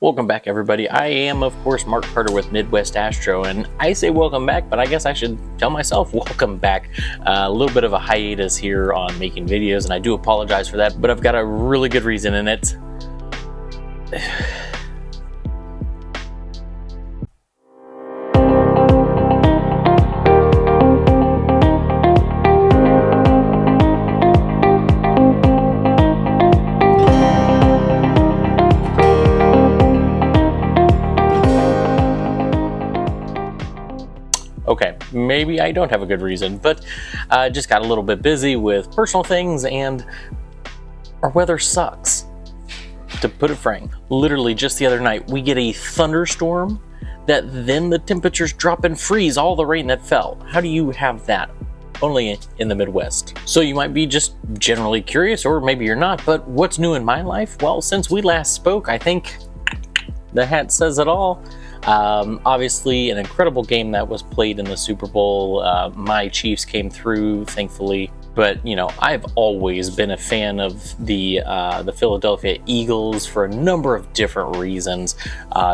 Welcome back, everybody. I am, of course, Mark Carter with Midwest Astro, and I say welcome back, but I guess I should tell myself welcome back. A little bit of a hiatus here on making videos, and I do apologize for that, but I've got a really good reason in it. Okay, maybe I don't have a good reason, but I just got a little bit busy with personal things and our weather sucks, to put it frank. Literally just the other night, we get a thunderstorm that then the temperatures drop and freeze all the rain that fell. How do you have that? Only in the Midwest. So you might be just generally curious, or maybe you're not, but what's new in my life? Well, since we last spoke, I think the hat says it all. Obviously an incredible game that was played in the Super Bowl. My Chiefs came through, thankfully, but you know, I've always been a fan of the Philadelphia Eagles for a number of different reasons.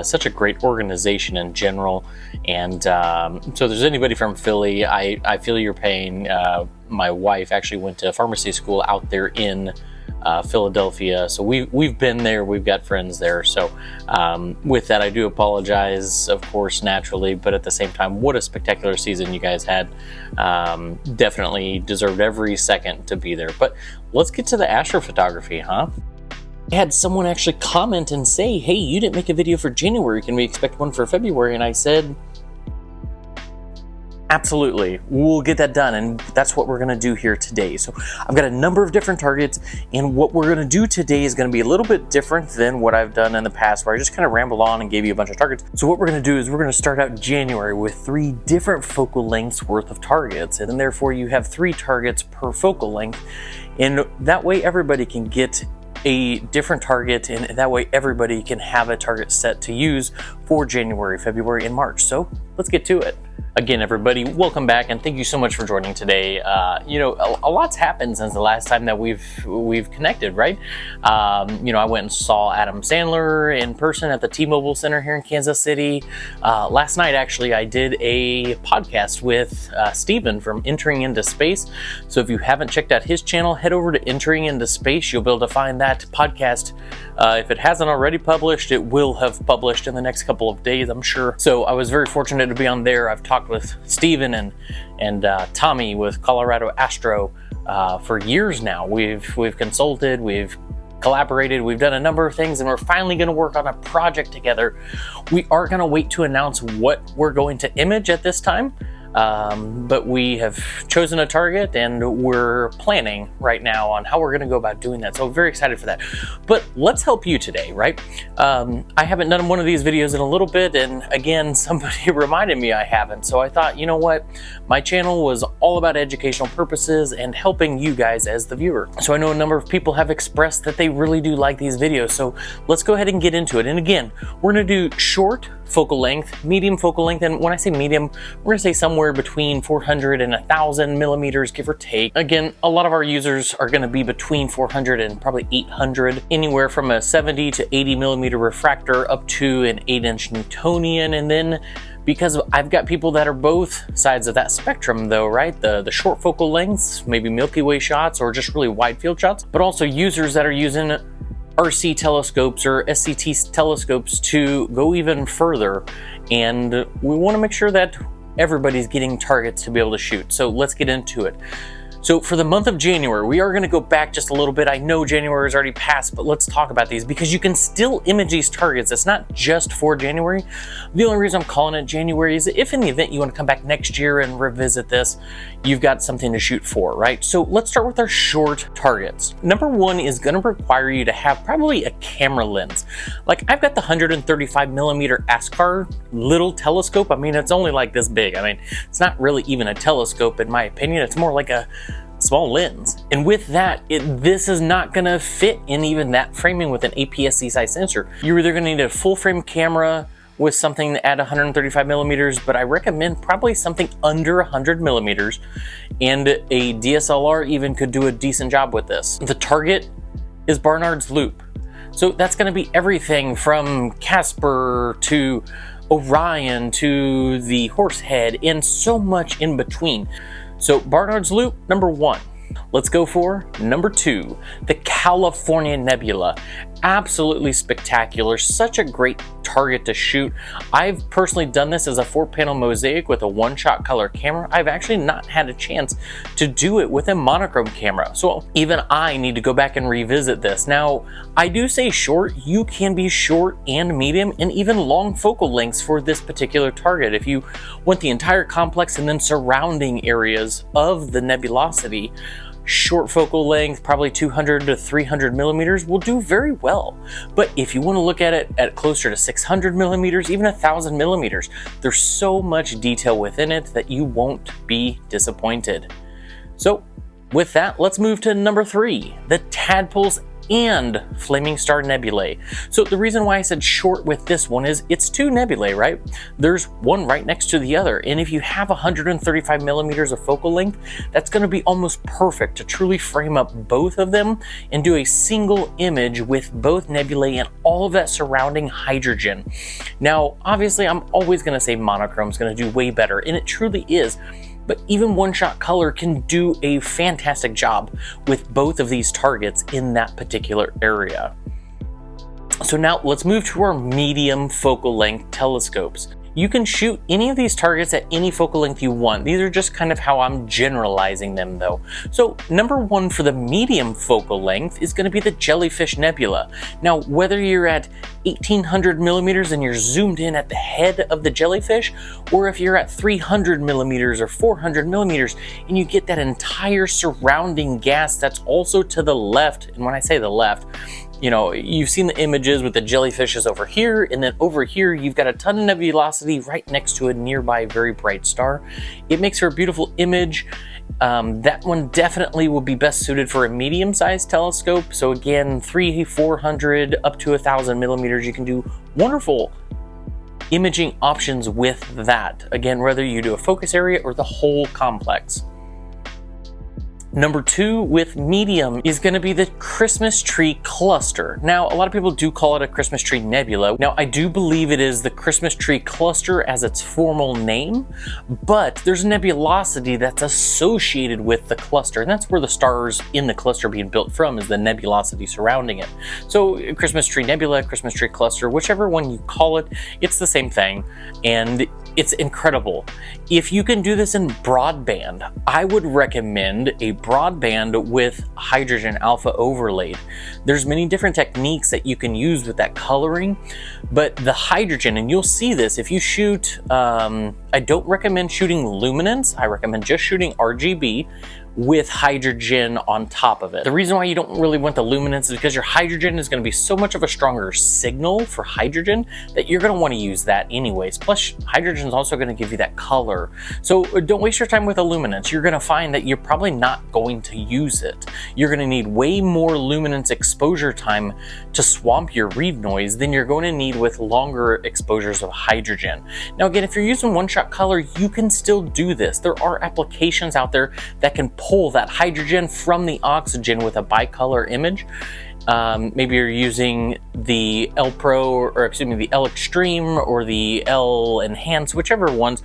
Such a great organization in general, and so if there's anybody from Philly, I feel your pain. My wife actually went to pharmacy school out there in Philadelphia, so we've been there, we've got friends there, so with that I do apologize, of course, naturally, but at the same time, what a spectacular season you guys had. Definitely deserved every second to be there. But let's get to the astrophotography, huh? I had someone actually comment and say, hey, you didn't make a video for January, can we expect one for February? And I said, absolutely, we'll get that done, and that's what we're going to do here today. So I've got a number of different targets, and what we're going to do today is going to be a little bit different than what I've done in the past, where I just kind of ramble on and gave you a bunch of targets. So what we're going to do is we're going to start out January with 3 different focal lengths worth of targets, and then therefore you have 3 targets per focal length, and that way everybody can get a different target, and that way everybody can have a target set to use for January, February, and March. So let's get to it. Again, everybody, welcome back, and thank you so much for joining today. You know, a lot's happened since the last time that we've connected, right? You know, I went and saw Adam Sandler in person at the T-Mobile Center here in Kansas City. Last night, actually, I did a podcast with Steven from Entering Into Space. So if you haven't checked out his channel, head over to Entering Into Space. You'll be able to find that podcast. If it hasn't already published, it will have published in the next couple of days, I'm sure. So I was very fortunate to be on there. I've talked with Steven and Tommy with Colorado Astro for years now. We've consulted, we've collaborated, we've done a number of things, and we're finally going to work on a project together. We are going to wait to announce what we're going to image at this time. But we have chosen a target, and we're planning right now on how we're going to go about doing that. So I'm very excited for that. But let's help you today, right? I haven't done one of these videos in a little bit, and again, somebody reminded me I haven't. So I thought, you know what? My channel was all about educational purposes and helping you guys as the viewer. So I know a number of people have expressed that they really do like these videos. So let's go ahead and get into it. And again, we're going to do short focal length, medium focal length, and when I say medium, we're going to say somewhere between 400 and 1,000 millimeters, give or take. Again, a lot of our users are going to be between 400 and probably 800, anywhere from a 70 to 80 millimeter refractor up to an 8-inch Newtonian. And then because I've got people that are both sides of that spectrum though, right? The short focal lengths, maybe Milky Way shots or just really wide field shots, but also users that are using RC telescopes or SCT telescopes to go even further, and we want to make sure that everybody's getting targets to be able to shoot. So let's get into it. So for the month of January, we are going to go back just a little bit. I know January has already passed, but let's talk about these because you can still image these targets. It's not just for January. The only reason I'm calling it January is if in the event you want to come back next year and revisit this, you've got something to shoot for, right? So let's start with our short targets. Number 1 is going to require you to have probably a camera lens. Like I've got the 135 millimeter ASCAR little telescope. I mean, it's only like this big. I mean, it's not really even a telescope in my opinion. It's more like a small lens. And with that, this is not going to fit in even that framing with an APS-C size sensor. You're either going to need a full frame camera with something at 135 millimeters, but I recommend probably something under 100 millimeters, and a DSLR even could do a decent job with this. The target is Barnard's Loop. So that's going to be everything from Casper to Orion to the Horsehead and so much in between. So Barnard's Loop, number 1. Let's go for number 2, the California Nebula. Absolutely spectacular, such a great target to shoot. I've personally done this as a 4-panel mosaic with a 1-shot color camera. I've actually not had a chance to do it with a monochrome camera, so even I need to go back and revisit this. Now, I do say short. You can be short and medium and even long focal lengths for this particular target. If you want the entire complex and then surrounding areas of the nebulosity, short focal length, probably 200 to 300 millimeters, will do very well. But if you want to look at it at closer to 600 millimeters, even 1,000 millimeters, there's so much detail within it that you won't be disappointed. So with that, let's move to number 3, the Tadpoles and Flaming Star Nebulae. So the reason why I said short with this one is it's 2 nebulae, right? There's one right next to the other, and if you have 135 millimeters of focal length, that's going to be almost perfect to truly frame up both of them and do a single image with both nebulae and all of that surrounding hydrogen. Now, obviously, I'm always going to say monochrome is going to do way better, and it truly is. But even 1-shot color can do a fantastic job with both of these targets in that particular area. So now let's move to our medium focal length telescopes. You can shoot any of these targets at any focal length you want. These are just kind of how I'm generalizing them though. So number 1 for the medium focal length is going to be the Jellyfish Nebula. Now, whether you're at 1800 millimeters and you're zoomed in at the head of the jellyfish, or if you're at 300 millimeters or 400 millimeters and you get that entire surrounding gas that's also to the left, and when I say the left, you know, you've seen the images with the jellyfishes over here, and then over here you've got a ton of nebulosity right next to a nearby very bright star. It makes for a beautiful image. That one definitely will be best suited for a medium-sized telescope. So again, 300-400 up to 1,000 millimeters, you can do wonderful imaging options with that. Again, whether you do a focus area or the whole complex. Number 2 with medium is going to be the Christmas Tree Cluster. Now, a lot of people do call it a Christmas Tree Nebula. Now, I do believe it is the Christmas Tree Cluster as its formal name, but there's a nebulosity that's associated with the cluster, and that's where the stars in the cluster are being built from, is the nebulosity surrounding it. So Christmas Tree Nebula, Christmas Tree Cluster, whichever one you call it, it's the same thing, and it's incredible. If you can do this in broadband, I would recommend a broadband with hydrogen alpha overlaid. There's many different techniques that you can use with that coloring, but the hydrogen, and you'll see this if you shoot, I don't recommend shooting luminance. I recommend just shooting RGB with hydrogen on top of it. The reason why you don't really want the luminance is because your hydrogen is going to be so much of a stronger signal for hydrogen that you're going to want to use that anyways. Plus, hydrogen is also going to give you that color. So don't waste your time with a luminance. You're going to find that you're probably not going to use it. You're going to need way more luminance exposure time to swamp your read noise than you're going to need with longer exposures of hydrogen. Now again, if you're using 1-shot color, you can still do this. There are applications out there that can pull that hydrogen from the oxygen with a bicolor image. Maybe you're using the L Pro, or excuse me, the L Extreme or the L Enhance, whichever ones.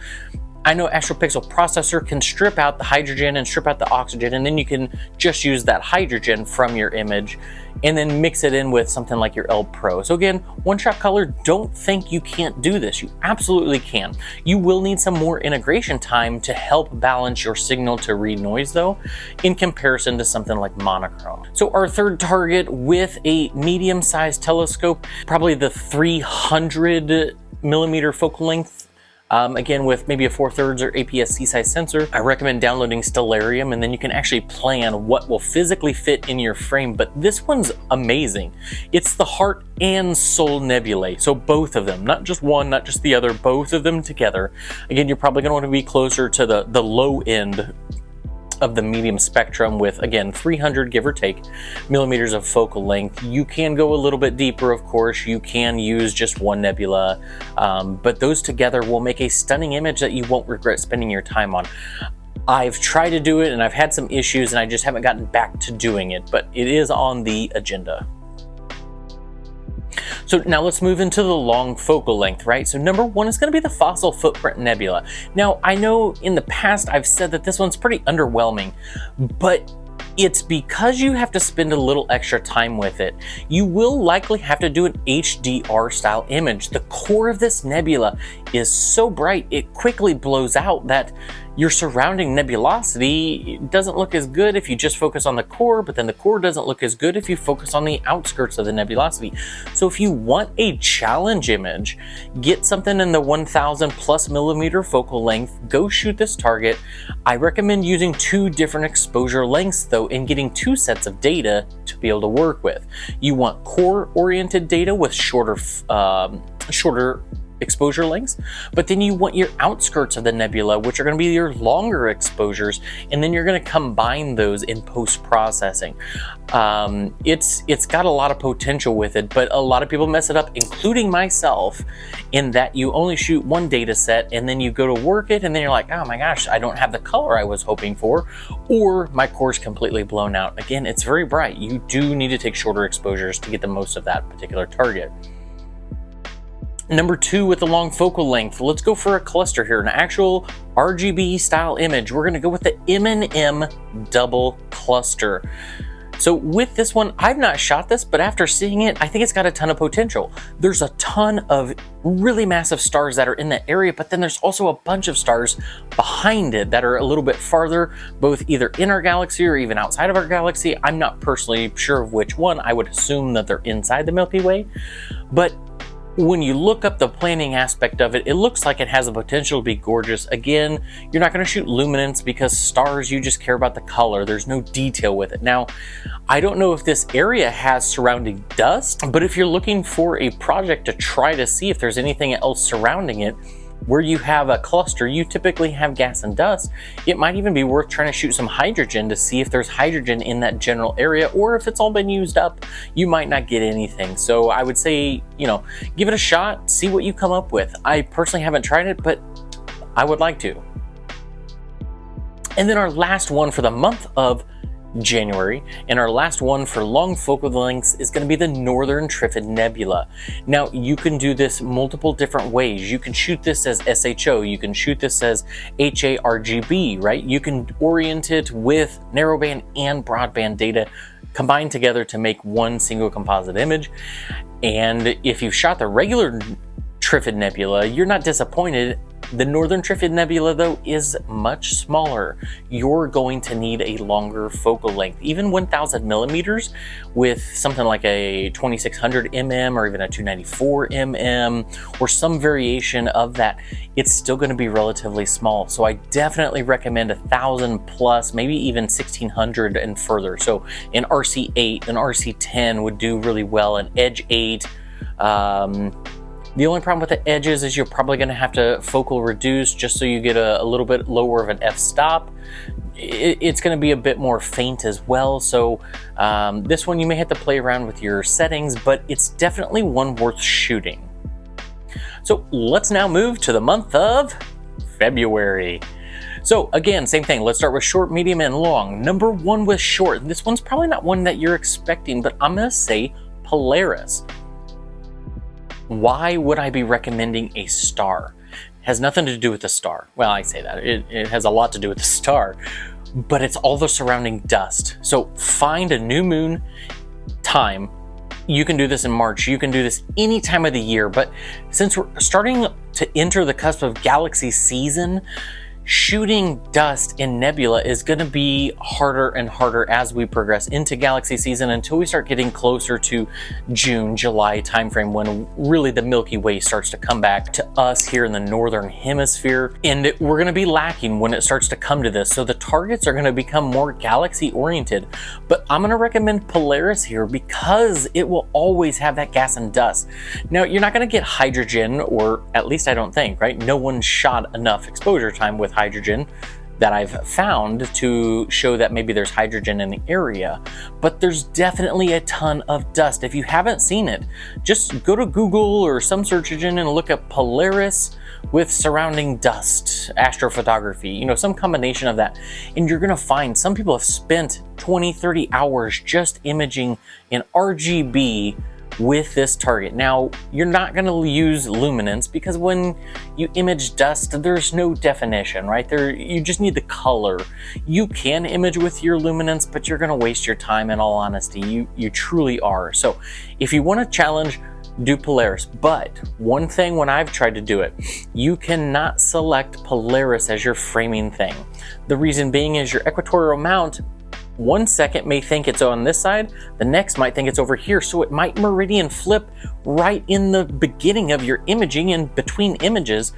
I know AstroPixel processor can strip out the hydrogen and strip out the oxygen, and then you can just use that hydrogen from your image and then mix it in with something like your L Pro. So again, 1-shot color, don't think you can't do this. You absolutely can. You will need some more integration time to help balance your signal to read noise though, in comparison to something like monochrome. So our third target with a medium-sized telescope, probably the 300 millimeter focal length. Again, with maybe a 4/3 or APS-C size sensor, I recommend downloading Stellarium, and then you can actually plan what will physically fit in your frame. But this one's amazing. It's the Heart and Soul Nebulae. So both of them, not just one, not just the other, both of them together. Again, you're probably going to want to be closer to the low end of the medium spectrum with, again, 300 give or take millimeters of focal length. You can go a little bit deeper, of course. You can use just one nebula, but those together will make a stunning image that you won't regret spending your time on. I've tried to do it and I've had some issues and I just haven't gotten back to doing it, but it is on the agenda. So now let's move into the long focal length, right? So number one is going to be the Fossil Footprint Nebula. Now, I know in the past I've said that this one's pretty underwhelming, but it's because you have to spend a little extra time with it. You will likely have to do an HDR style image. The core of this nebula is so bright, it quickly blows out that your surrounding nebulosity doesn't look as good if you just focus on the core, but then the core doesn't look as good if you focus on the outskirts of the nebulosity. So if you want a challenge image, get something in the 1000 plus millimeter focal length, go shoot this target. I recommend using 2 different exposure lengths though, and getting 2 sets of data to be able to work with. You want core oriented data with shorter exposure lengths, but then you want your outskirts of the nebula, which are going to be your longer exposures, and then you're going to combine those in post-processing. It's got a lot of potential with it, but a lot of people mess it up, including myself, in that you only shoot one data set and then you go to work it and then you're like, oh my gosh, I don't have the color I was hoping for, or my core's completely blown out. Again, it's very bright. You do need to take shorter exposures to get the most of that particular target. Number 2 with the long focal length, let's go for a cluster here, an actual RGB style image. We're going to go with the M&M double cluster. So with this one, I've not shot this, but after seeing it, I think it's got a ton of potential. There's a ton of really massive stars that are in that area, but then there's also a bunch of stars behind it that are a little bit farther, both either in our galaxy or even outside of our galaxy. I'm not personally sure of which one. I would assume that they're inside the Milky Way, but when you look up the planning aspect of it, it looks like it has the potential to be gorgeous. Again, you're not going to shoot luminance because stars, you just care about the color. There's no detail with it. Now, I don't know if this area has surrounding dust, but if you're looking for a project to try to see if there's anything else surrounding it, where you have a cluster, you typically have gas and dust. It might even be worth trying to shoot some hydrogen to see if there's hydrogen in that general area, or if it's all been used up, you might not get anything. So I would say, give it a shot, see what you come up with. I personally haven't tried it, but I would like to. And then our last one for the month of January, and our last one for long focal lengths is going to be the Northern Trifid Nebula. Now, you can do this multiple different ways. You can shoot this as SHO, you can shoot this as HARGB, right? You can orient it with narrowband and broadband data combined together to make one single composite image. And if you've shot the regular Trifid Nebula, you're not disappointed. The Northern Trifid Nebula, though, is much smaller. You're going to need a longer focal length. Even 1000 millimeters with something like a 2600 mm or even a 294 mm or some variation of that, it's still going to be relatively small. So I definitely recommend 1000 plus, maybe even 1600 and further. So an RC8, an RC10 would do really well, an Edge 8. The only problem with the edges is you're probably going to have to focal reduce just so you get a little bit lower of an f-stop. It's going to be a bit more faint as well, so this one you may have to play around with your settings, but it's definitely one worth shooting. So let's now move to the month of February. So again, same thing. Let's start with short, medium, and long. Number 1 with short. This one's probably not one that you're expecting, but I'm going to say Polaris. Why would I be recommending a star? It has nothing to do with the star. Well, I say that. It has a lot to do with the star, but it's all the surrounding dust. So find a new moon time. You can do this in March. You can do this any time of the year, but since we're starting to enter the cusp of galaxy season, shooting dust in nebula is going to be harder and harder as we progress into galaxy season until we start getting closer to June, July timeframe, when really the Milky Way starts to come back to us here in the northern hemisphere. And we're going to be lacking when it starts to come to this. So the targets are going to become more galaxy oriented. But I'm going to recommend Polaris here because it will always have that gas and dust. Now, you're not going to get hydrogen, or at least I don't think, right? No one shot enough exposure time with hydrogen that I've found to show that maybe there's hydrogen in the area, but there's definitely a ton of dust. If you haven't seen it, just go to Google or some search engine and look at Polaris with surrounding dust, astrophotography, some combination of that. And you're gonna find some people have spent 20, 30 hours just imaging in RGB with this target. Now, you're not going to use luminance because when you image dust, there's no definition, right? You just need the color. You can image with your luminance, but you're going to waste your time, in all honesty. You truly are. So if you want to challenge, do Polaris. But one thing when I've tried to do it, you cannot select Polaris as your framing thing. The reason being is your equatorial mount, 1 second may think it's on this side, the next might think it's over here, so it might meridian flip right in the beginning of your imaging and between images,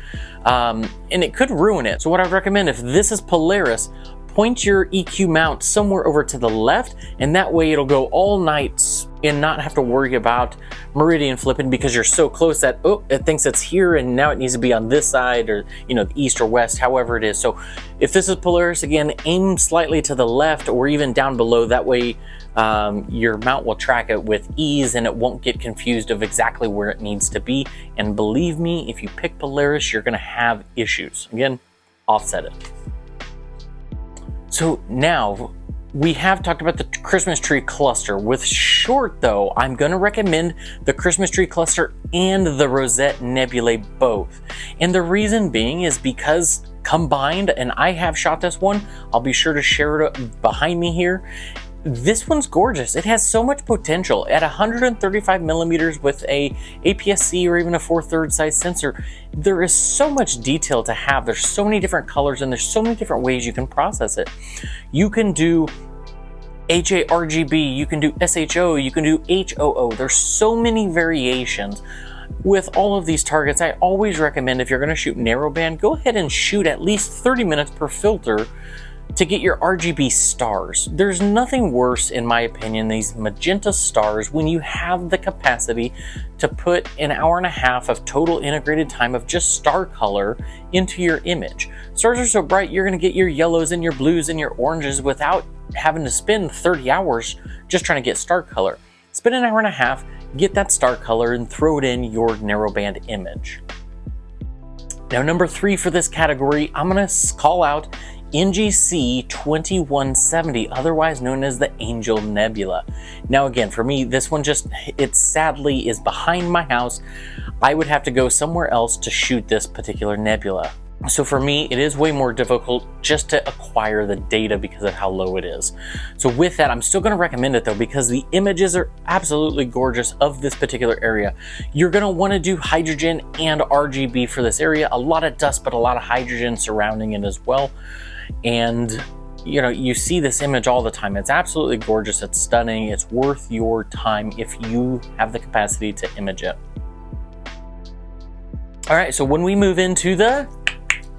and it could ruin it. So what I recommend, if this is Polaris, point your EQ mount somewhere over to the left, and that way it'll go all night and not have to worry about meridian flipping because you're so close that, oh, it thinks it's here and now it needs to be on this side, or the east or west, however it is. So if this is Polaris, again, aim slightly to the left or even down below. That way your mount will track it with ease and it won't get confused of exactly where it needs to be. And believe me, if you pick Polaris, you're gonna have issues. Again, offset it. So now we have talked about the Christmas tree cluster. With short though, I'm going to recommend the Christmas tree cluster and the Rosette Nebulae both. And the reason being is because combined, and I have shot this one, I'll be sure to share it behind me here. This one's gorgeous. It has so much potential. At 135 millimeters with a APS-C or even a 4/3 size sensor, there is so much detail to have. There's so many different colors and there's so many different ways you can process it. You can do HA-RGB, you can do SHO, you can do HOO. There's so many variations. With all of these targets, I always recommend, if you're going to shoot narrowband, go ahead and shoot at least 30 minutes per filter to get your RGB stars. There's nothing worse, in my opinion, these magenta stars when you have the capacity to put an hour and a half of total integrated time of just star color into your image. Stars are so bright, you're gonna get your yellows and your blues and your oranges without having to spend 30 hours just trying to get star color. Spend an hour and a half, get that star color, and throw it in your narrowband image. Now, number 3 for this category, I'm gonna call out NGC 2170, otherwise known as the Angel Nebula. Now again, for me, this one it sadly is behind my house. I would have to go somewhere else to shoot this particular nebula. So for me, it is way more difficult just to acquire the data because of how low it is. So with that, I'm still going to recommend it though, because the images are absolutely gorgeous of this particular area. You're going to want to do hydrogen and RGB for this area. A lot of dust, but a lot of hydrogen surrounding it as well. And you see this image all the time. It's absolutely gorgeous. It's stunning. It's worth your time if you have the capacity to image it. All right, so when we move into the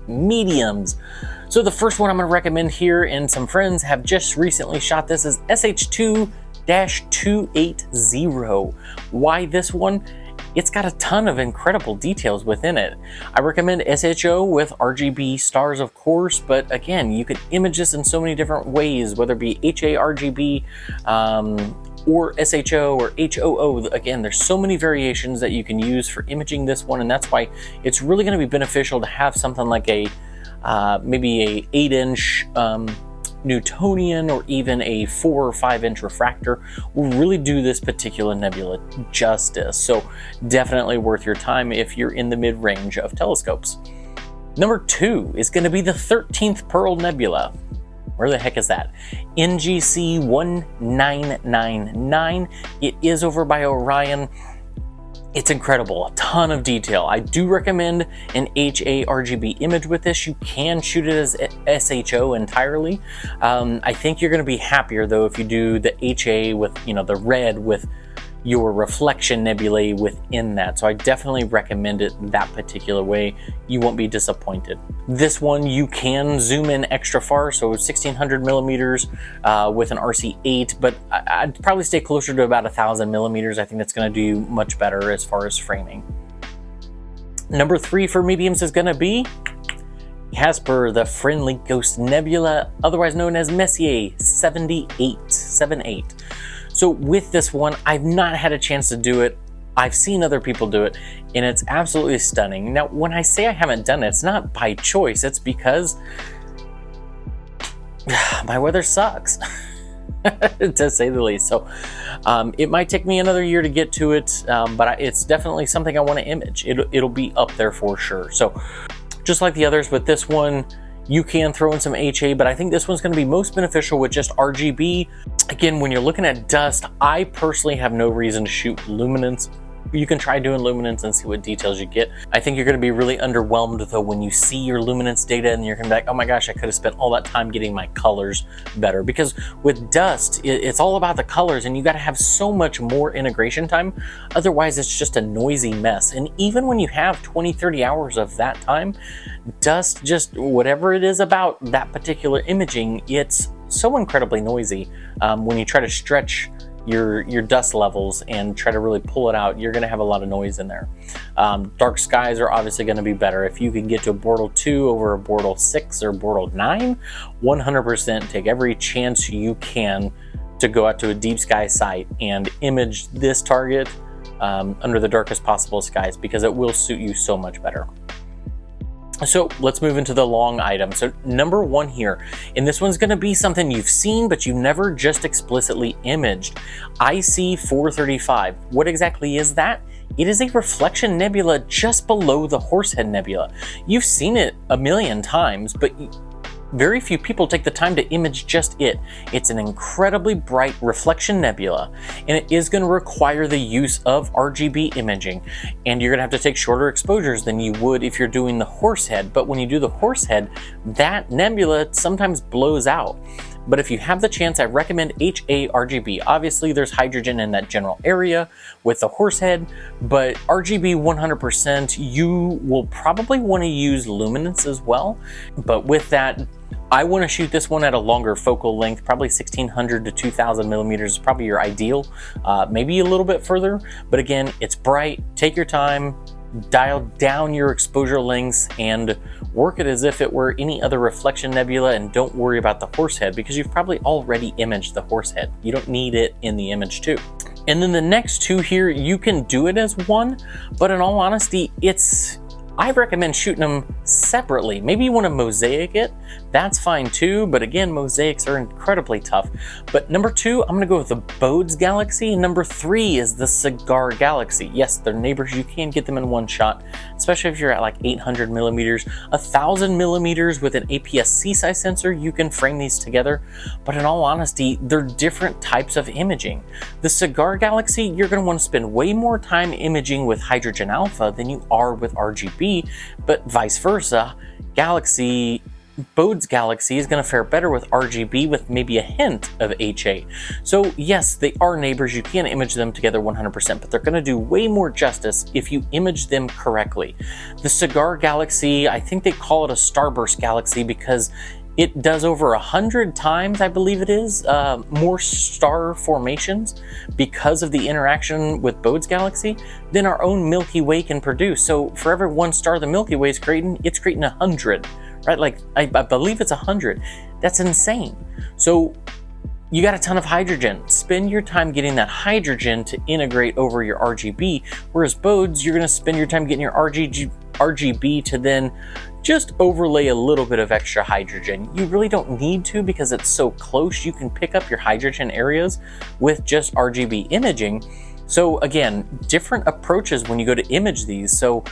mediums, so the first one I'm going to recommend here, and some friends have just recently shot this, is SH2-280. Why this one? It's got a ton of incredible details within it. I recommend SHO with RGB stars, of course, but again, you can image this in so many different ways, whether it be HA-RGB or SHO or HOO. Again, there's so many variations that you can use for imaging this one, and that's why it's really going to be beneficial to have something like a maybe a 8-inch Newtonian or even a 4 or 5-inch refractor will really do this particular nebula justice. So definitely worth your time if you're in the mid-range of telescopes. Number 2 is going to be the 13th Pearl Nebula. Where the heck is that? NGC 1999. It is over by Orion. It's incredible, a ton of detail. I do recommend an HA-RGB image with this. You can shoot it as SHO entirely. I think you're going to be happier though if you do the HA with the red with your reflection nebulae within that. So I definitely recommend it that particular way. You won't be disappointed. This one you can zoom in extra far, so 1600 millimeters with an RC8, but I'd probably stay closer to about 1000 millimeters. I think that's going to do much better as far as framing. Number 3 for mediums is going to be Casper, the Friendly Ghost Nebula, otherwise known as Messier 78. So with this one, I've not had a chance to do it. I've seen other people do it, and it's absolutely stunning. Now, when I say I haven't done it, it's not by choice. It's because my weather sucks. to say the least. So it might take me another year to get to it, but it's definitely something I want to image. It'll be up there for sure. So just like the others, with this one, you can throw in some HA, but I think this one's going to be most beneficial with just RGB. Again, when you're looking at dust, I personally have no reason to shoot luminance. You can try doing luminance and see what details you get. I think you're going to be really underwhelmed though when you see your luminance data and you're going to be like, oh my gosh, I could have spent all that time getting my colors better. Because with dust, it's all about the colors, and you got to have so much more integration time. Otherwise, it's just a noisy mess. And even when you have 20-30 hours of that time, dust, just whatever it is about that particular imaging, it's so incredibly noisy. When you try to stretch your dust levels and try to really pull it out, you're going to have a lot of noise in there. Dark skies are obviously going to be better. If you can get to a Bortle 2 over a Bortle 6 or Bortle 9, 100% take every chance you can to go out to a deep sky site and image this target under the darkest possible skies, because it will suit you so much better. So let's move into the long item. So number one here, and this one's going to be something you've seen, but you've never just explicitly imaged. IC 435. What exactly is that? It is a reflection nebula just below the Horsehead Nebula. You've seen it a million times, but very few people take the time to image just it. It's an incredibly bright reflection nebula, and it is going to require the use of RGB imaging, and you're going to have to take shorter exposures than you would if you're doing the Horsehead. But when you do the Horsehead, that nebula sometimes blows out. But if you have the chance, I recommend HA RGB. Obviously, there's hydrogen in that general area with the Horsehead, but RGB 100%, you will probably want to use luminance as well. But with that, I want to shoot this one at a longer focal length, probably 1600 to 2000 millimeters is probably your ideal, maybe a little bit further. But again, it's bright, take your time, dial down your exposure lengths and work it as if it were any other reflection nebula, and don't worry about the Horsehead because you've probably already imaged the Horsehead. You don't need it in the image too. And then the next two here, you can do it as one, but in all honesty, I recommend shooting them separately. Maybe you want to mosaic it, that's fine too, but again, mosaics are incredibly tough. But number two, I'm gonna go with the Bode's Galaxy. Number three is the Cigar Galaxy. Yes, they're neighbors, you can get them in one shot, especially if you're at like 800 millimeters, 1000 millimeters with an APS-C size sensor, you can frame these together. But in all honesty, they're different types of imaging. The Cigar Galaxy, you're gonna want to spend way more time imaging with hydrogen alpha than you are with RGB, but vice versa. Bode's Galaxy is going to fare better with RGB with maybe a hint of HA. So yes, they are neighbors, you can image them together 100%, but they're going to do way more justice if you image them correctly. The Cigar Galaxy, I think they call it a starburst galaxy because it does over 100 times, I believe it is, more star formations because of the interaction with Bode's Galaxy than our own Milky Way can produce. So for every one star the Milky Way is creating, it's creating 100, right? Like, I believe it's 100. That's insane. So you got a ton of hydrogen. Spend your time getting that hydrogen to integrate over your RGB, whereas Bode's, you're gonna spend your time getting your RGB to then just overlay a little bit of extra hydrogen. You really don't need to because it's so close. You can pick up your hydrogen areas with just RGB imaging. So again, different approaches when you go to image these. So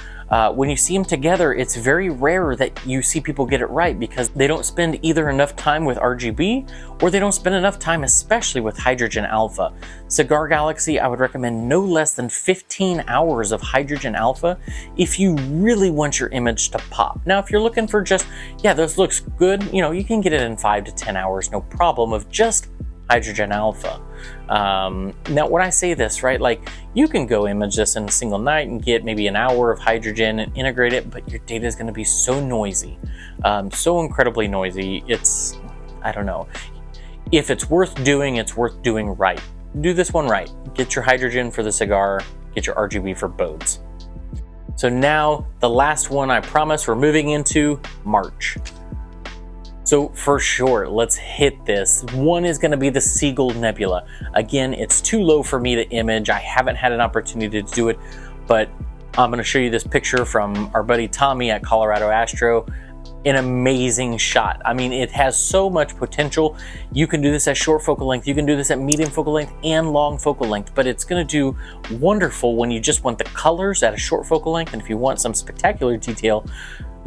when you see them together, it's very rare that you see people get it right because they don't spend either enough time with RGB or they don't spend enough time, especially with hydrogen alpha. Cigar Galaxy, I would recommend no less than 15 hours of hydrogen alpha if you really want your image to pop. Now, if you're looking for just, yeah, this looks good, you know, you can get it in 5 to 10 hours, no problem, of just hydrogen alpha. Now when I say this, right, like you can go image this in a single night and get maybe an hour of hydrogen and integrate it, but your data is going to be so noisy, so incredibly noisy. I don't know. If it's worth doing, it's worth doing right. Do this one right. Get your hydrogen for the Cigar, get your RGB for Bode's. So now the last one, I promise, we're moving into March. So for sure, let's hit this. One is going to be the Seagull Nebula. Again, it's too low for me to image. I haven't had an opportunity to do it, but I'm going to show you this picture from our buddy Tommy at Colorado Astro. an amazing shot. I mean, it has so much potential. You can do this at short focal length, you can do this at medium focal length and long focal length, but it's gonna do wonderful when you just want the colors at a short focal length, and if you want some spectacular detail,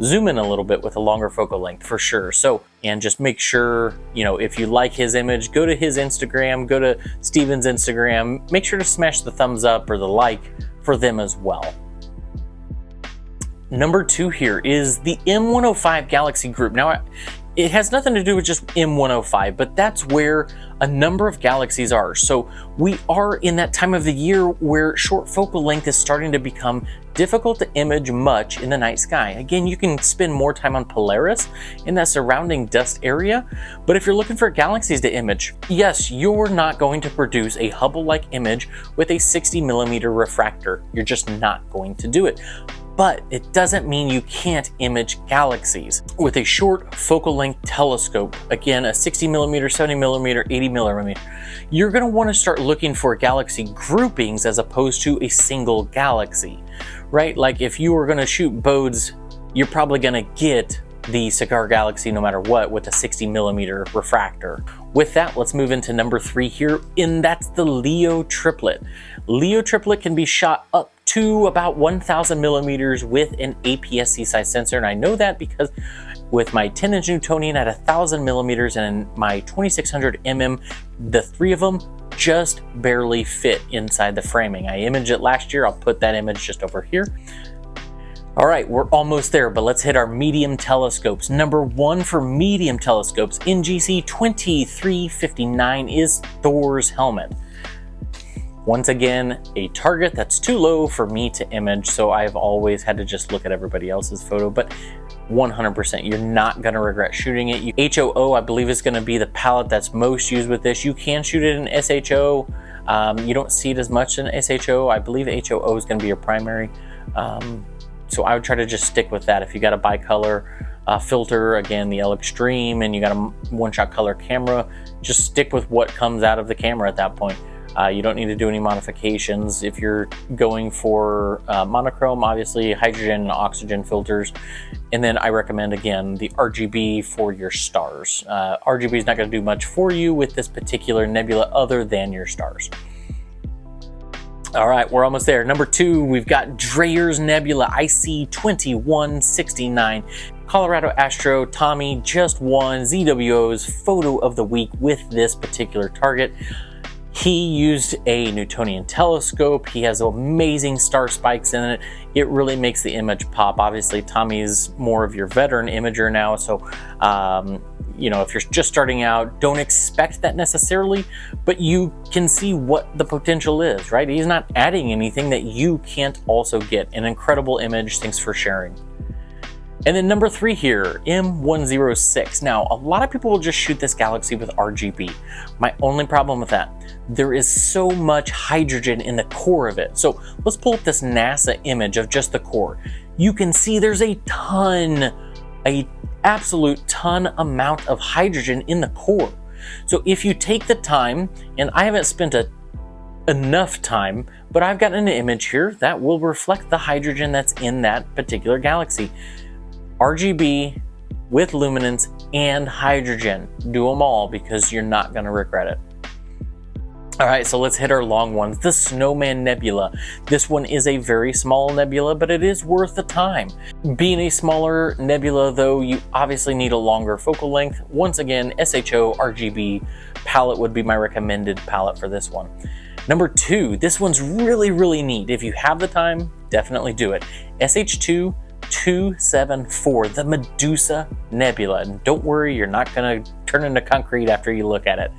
zoom in a little bit with a longer focal length for sure. So, and just make sure, you know, if you like his image, go to his Instagram, go to Steven's Instagram, make sure to smash the thumbs up or the like for them as well. Number 2 here is the M105 Galaxy group. Now, it has nothing to do with just M105, but that's where a number of galaxies are. So we are in that time of the year where short focal length is starting to become difficult to image much in the night sky. Again, you can spend more time on Polaris in that surrounding dust area, but if you're looking for galaxies to image, yes, you're not going to produce a Hubble-like image with a 60mm refractor. You're just not going to do it. But it doesn't mean you can't image galaxies. With a short focal length telescope, again, a 60mm, 70mm, 80mm, you're gonna wanna start looking for galaxy groupings as opposed to a single galaxy, right? Like if you were gonna shoot Bode's, you're probably gonna get the Cigar Galaxy no matter what with a 60mm refractor. With that, let's move into number 3 here, and that's the Leo triplet. Leo triplet can be shot up to about 1000mm with an APS-C size sensor, and I know that because with my 10-inch Newtonian at 1000mm and my 2600mm, the 3 of them just barely fit inside the framing. I imaged it last year. I'll put that image just over here. All right, we're almost there, but let's hit our medium telescopes. Number 1 for medium telescopes, NGC 2359, is Thor's helmet. Once again, a target that's too low for me to image, so I've always had to just look at everybody else's photo, but 100%, you're not gonna regret shooting it. HOO, I believe, is gonna be the palette that's most used with this. You can shoot it in SHO. You don't see it as much in SHO. I believe HOO is gonna be your primary. So I would try to just stick with that. If you got a bicolor filter, again, the L Extreme, and you got a one-shot color camera, just stick with what comes out of the camera at that point. You don't need to do any modifications. If you're going for monochrome, obviously hydrogen and oxygen filters. And then I recommend, again, the RGB for your stars. RGB is not going to do much for you with this particular nebula other than your stars. All right, we're almost there. Number 2, we've got Dreyer's Nebula IC 2169. Colorado Astro Tommy just won ZWO's Photo of the Week with this particular target. He used a Newtonian telescope. He has amazing star spikes in it. It really makes the image pop. Obviously, Tommy's more of your veteran imager now, so you know, if you're just starting out, don't expect that necessarily, but you can see what the potential is, right? He's not adding anything that you can't also get. An incredible image. Thanks for sharing. And then number 3 here, M106. Now, a lot of people will just shoot this galaxy with RGB. My only problem with that, there is so much hydrogen in the core of it. So let's pull up this NASA image of just the core. You can see there's a absolute ton amount of hydrogen in the core. So if you take the time, and I haven't spent enough time, but I've got an image here that will reflect the hydrogen that's in that particular galaxy. RGB with luminance and hydrogen. Do them all because you're not going to regret it. All right, so let's hit our long ones. The Snowman Nebula. This one is a very small nebula, but it is worth the time. Being a smaller nebula, though, you obviously need a longer focal length. Once again, SHO RGB palette would be my recommended palette for this one. Number 2, this one's really, really neat. If you have the time, definitely do it. SH2 274, the Medusa Nebula. And don't worry, you're not going to turn into concrete after you look at it.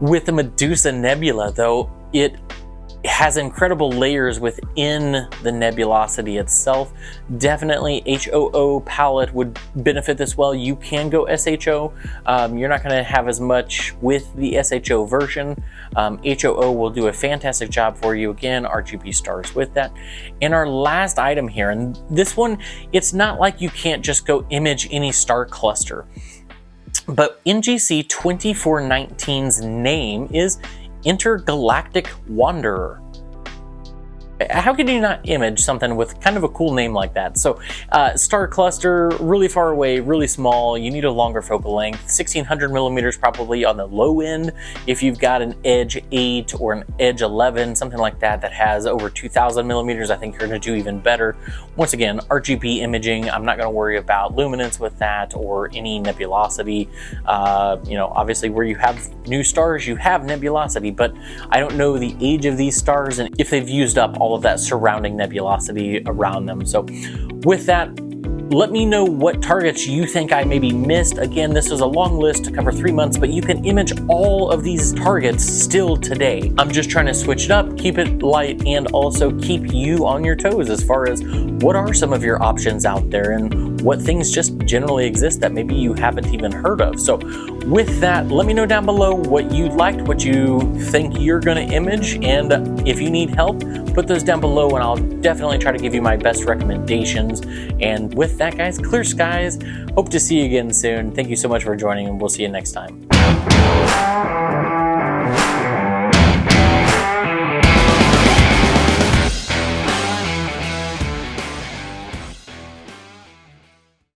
With the Medusa Nebula, though, it has incredible layers within the nebulosity itself. Definitely HOO palette would benefit this well. You can go SHO. You're not going to have as much with the SHO version. HOO will do a fantastic job for you. Again, RGB stars with that. And our last item here, and this one, it's not like you can't just go image any star cluster. But NGC 2419's name is Intergalactic Wanderer. How could you not image something with kind of a cool name like that? So star cluster, really far away, really small. You need a longer focal length, 1600 millimeters probably on the low end. If you've got an Edge 8 or an Edge 11, something like that that has over 2000 millimeters, I think you're going to do even better. Once again, RGB imaging, I'm not going to worry about luminance with that or any nebulosity. You know, obviously where you have new stars, you have nebulosity, but I don't know the age of these stars and if they've used up all of that surrounding nebulosity around them. So with that, let me know what targets you think I maybe missed. Again, this is a long list to cover 3 months, but you can image all of these targets still today. I'm just trying to switch it up, keep it light, and also keep you on your toes as far as what are some of your options out there and what things just generally exist that maybe you haven't even heard of. So with that, let me know down below what you liked, what you think you're gonna image, and if you need help, put those down below and I'll definitely try to give you my best recommendations. And with that, guys, clear skies. Hope to see you again soon. Thank you so much for joining, and we'll see you next time.